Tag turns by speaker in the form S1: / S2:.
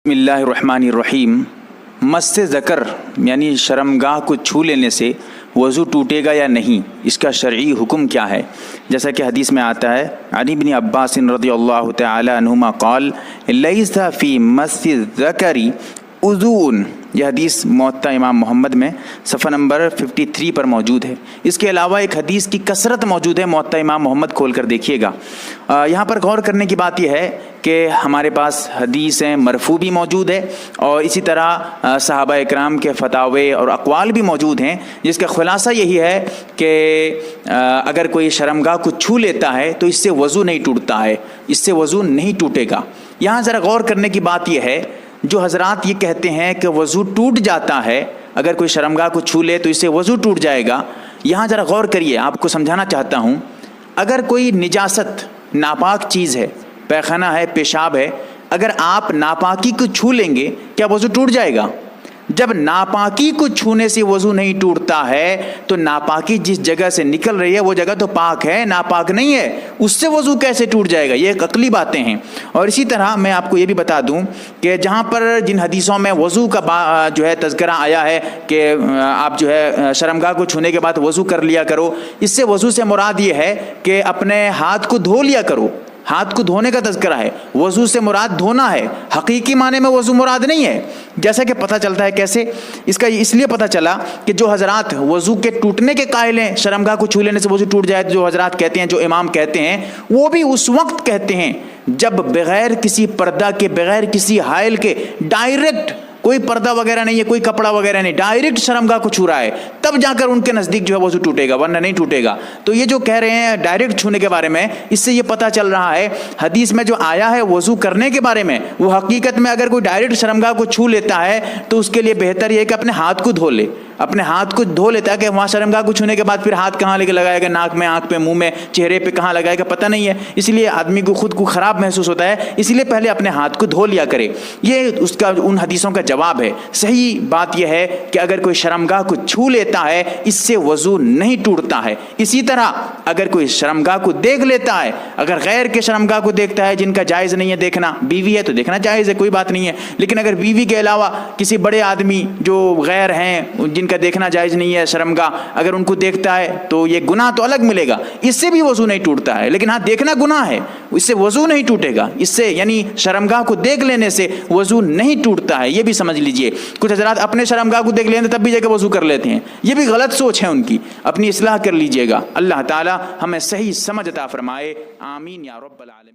S1: بسم اللہ الرحمن الرحیم۔ مس ذکر یعنی شرمگاہ کو چھو لینے سے وضو ٹوٹے گا یا نہیں، اس کا شرعی حکم کیا ہے؟ جیسا کہ حدیث میں آتا ہے، عن ابن عباس رضی اللہ تعالی عنہما قال لیس فی مس الذکر وضوء۔ یہ حدیث موطا امام محمد میں صفحہ نمبر 53 پر موجود ہے۔ اس کے علاوہ ایک حدیث کی کثرت موجود ہے، موطا امام محمد کھول کر دیکھیے گا۔ یہاں پر غور کرنے کی بات یہ ہے کہ ہمارے پاس حدیثیں مرفوع بھی موجود ہے اور اسی طرح صحابہ اکرام کے فتاوے اور اقوال بھی موجود ہیں، جس کا خلاصہ یہی ہے کہ اگر کوئی شرمگاہ کو چھو لیتا ہے تو اس سے وضو نہیں ٹوٹتا ہے، اس سے وضو نہیں ٹوٹے گا۔ یہاں ذرا غور کرنے کی بات یہ ہے، جو حضرات یہ کہتے ہیں کہ وضو ٹوٹ جاتا ہے، اگر کوئی شرمگاہ کو چھو لے تو اس سے وضو ٹوٹ جائے گا، یہاں ذرا غور کریے، آپ کو سمجھانا چاہتا ہوں۔ اگر کوئی نجاست ناپاک چیز ہے، پیخانہ ہے، پیشاب ہے، اگر آپ ناپاکی کو چھو لیں گے کیا وضو ٹوٹ جائے گا؟ جب ناپاکی کو چھونے سے وضو نہیں ٹوٹتا ہے تو ناپاکی جس جگہ سے نکل رہی ہے وہ جگہ تو پاک ہے، ناپاک نہیں ہے، اس سے وضو کیسے ٹوٹ جائے گا؟ یہ ایک عقلی باتیں ہیں۔ اور اسی طرح میں آپ کو یہ بھی بتا دوں کہ جہاں پر جن حدیثوں میں وضو کا جو ہے تذکرہ آیا ہے کہ آپ جو ہے شرمگاہ کو چھونے کے بعد وضو کر لیا کرو، اس سے وضو سے مراد یہ ہے کہ اپنے ہاتھ کو دھو لیا کرو، ہاتھ کو دھونے کا تذکرہ ہے، وضو سے مراد دھونا ہے، حقیقی معنی میں وضو مراد نہیں ہے۔ جیسا کہ پتہ چلتا ہے کیسے، اس کا اس لیے پتہ چلا کہ جو حضرات وضو کے ٹوٹنے کے قائل ہیں، شرمگاہ کو چھو لینے سے وضو ٹوٹ جائے، جو حضرات کہتے ہیں، جو امام کہتے ہیں، وہ بھی اس وقت کہتے ہیں جب بغیر کسی پردہ کے، بغیر کسی حائل کے، ڈائریکٹ، کوئی پردہ وغیرہ نہیں ہے، کوئی کپڑا وغیرہ نہیں، ڈائریکٹ شرمگاہ کو چھو رہا ہے، تب جا کر ان کے نزدیک جو ہے وضو ٹوٹے گا، ورنہ نہیں ٹوٹے گا۔ تو یہ جو کہہ رہے ہیں ڈائریکٹ چھونے کے بارے میں، اس سے یہ پتہ چل رہا ہے حدیث میں جو آیا ہے وضو کرنے کے بارے میں، وہ حقیقت میں اگر کوئی ڈائریکٹ شرمگاہ کو چھو لیتا ہے تو اس کے لیے بہتر یہ ہے کہ اپنے ہاتھ کو دھو لے، اپنے ہاتھ کو دھو لیتا ہے کہ وہاں شرمگاہ کو چھونے کے بعد پھر ہاتھ کہاں لے کے لگائے گا، ناک میں، آنکھ پہ، منہ میں، چہرے پہ کہاں لگائے گا پتہ نہیں ہے، اس لیے آدمی کو خود کو خراب محسوس ہوتا ہے، اس لیے پہلے اپنے ہاتھ کو دھو لیا کرے۔ یہ اس کا ان حدیثوں کا جواب ہے۔ صحیح بات یہ ہے کہ اگر کوئی شرمگاہ کو چھو لیتا ہے اس سے وضو نہیں ٹوٹتا ہے۔ اسی طرح اگر کوئی شرمگاہ کو دیکھ لیتا ہے، اگر غیر کے شرمگاہ کو دیکھتا ہے جن کا جائز نہیں ہے دیکھنا، بیوی ہے تو دیکھنا جائز ہے، کوئی بات نہیں ہے، لیکن اگر بیوی کے علاوہ کسی بڑے آدمی جو غیر ہیں جن کا دیکھنا جائز نہیں ہے شرمگاہ، اگر ان کو دیکھتا ہے تو یہ گناہ تو الگ ملے گا، اس سے بھی وضو نہیں ٹوٹتا ہے، لیکن ہاں دیکھنا گناہ ہے، اس سے وضو نہیں ٹوٹے گا، اس سے یعنی شرمگاہ کو دیکھ لینے سے وضو نہیں ٹوٹتا ہے، یہ بھی سمجھ لیجئے۔ کچھ حضرات اپنے شرمگاہ کو دیکھ لیتے تب بھی جا کے وضو کر لیتے ہیں، یہ بھی غلط سوچ ہے ان کی، اپنی اصلاح کر لیجئے گا۔ اللہ تعالی ہمیں صحیح سمجھ عطا فرمائے، آمین یا رب العالمین۔